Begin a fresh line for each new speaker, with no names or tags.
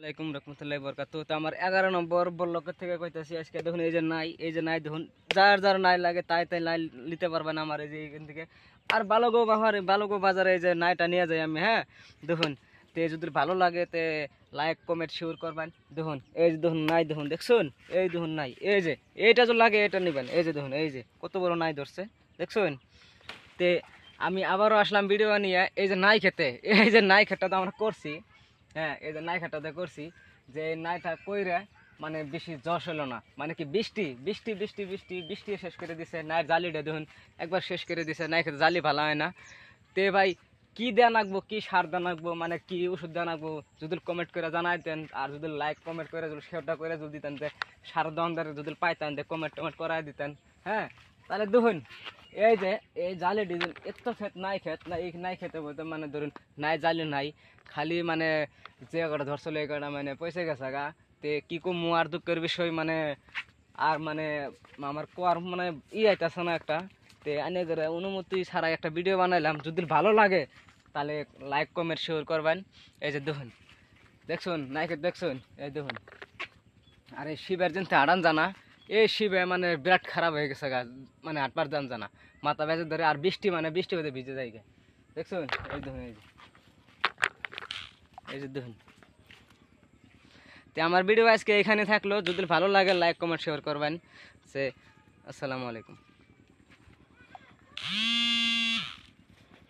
আলাইকুম রহমতুল্লাহি বরকাতু। তো আমার 11 নম্বর ব্লকের থেকে কইতাছি আজকে দেখুন এই যে নাই দেখুন, যার যার নাই লাগে তাই তাই নাই নিতে পারবেন আমার এই যে এখান থেকে। আর বালুগো বাজারে এই যে নাইটা নিয়ে যাই আমি, হ্যাঁ দেখুন। তে যদি ভালো লাগে তে লাইক কমেন্ট শিওর করবেন। দেখুন এই যে দেখুন নাই, দেখুন দেখছুন, এই দেখুন নাই, এই যে এইটা যে লাগে এটা নেবেন। এই যে দেখুন, এই যে কত বড় নাই ধরছে দেখছুন। তে আমি আবারও আসলাম ভিডিও নিয়ে এই যে নাই খেতে। এই যে নাই খেতটা তো আমরা করছি, হ্যাঁ এই যে নাই খেটাতে করছি। যে এই নাইটা কইরা মানে বেশি যশ হলো না, মানে কি বৃষ্টি বৃষ্টি বৃষ্টি বৃষ্টি বৃষ্টি শেষ করে দিছে। নাই জালিটা দেখুন একবার শেষ করে দিছে। নাই খেতে জালি ভালো হয় না। তে ভাই কি দেন আঁকবো, কি সার দেন আঁকবো, মানে কি ওষুধ দেন আঁকবো, যদি কমেন্ট করে জানাইতেন। আর যদি লাইক কমেন্ট করে যদি শেয়ারটা করে যদি দিতেন, যে সার দেওয়ান যদি পাইতেন, যে কমেন্ট টমেন্ট করাই দিতেন, হ্যাঁ তাহলে দেখুন এই যে এই জালি ডিজেল এত ক্ষেত না, এই নাই খেতে বলতে মানে ধরুন নাই জালি নাই, খালি মানে যে কটা ধরছিল এই কটা মানে পয়সা গেছে গা। তে কি কমু আর দুঃখের বিষয় মানে, আর মানে আমার কোয়ার মানে আইতাছে না একটা। তে আনে করে অনুমতি ছাড়া একটা ভিডিও বানাইলাম, যদি ভালো লাগে তাহলে লাইক কমেন্ট শেয়ার করবেন। এই যে দেখুন দেখছুন নাইকে দেখছুন, এই দেখুন। আর এই শিবের দিন আড়ান জানা, এই শিবে মানে বিরাট খারাপ হয়ে গেছে গা, মানে হাঁটবার দান জানা, মাথা বেঁচে ধরে। আর বৃষ্টি মানে বৃষ্টি হতে ভিজে যায় গে। দেখছুন এই দেখুন, এই যে দেখুন। তো আমার ভিডিও আজকে এখানে থাকলো, যদি ভালো লাগে লাইক কমেন্ট শেয়ার করবেন। সে আসসালামু আলাইকুম।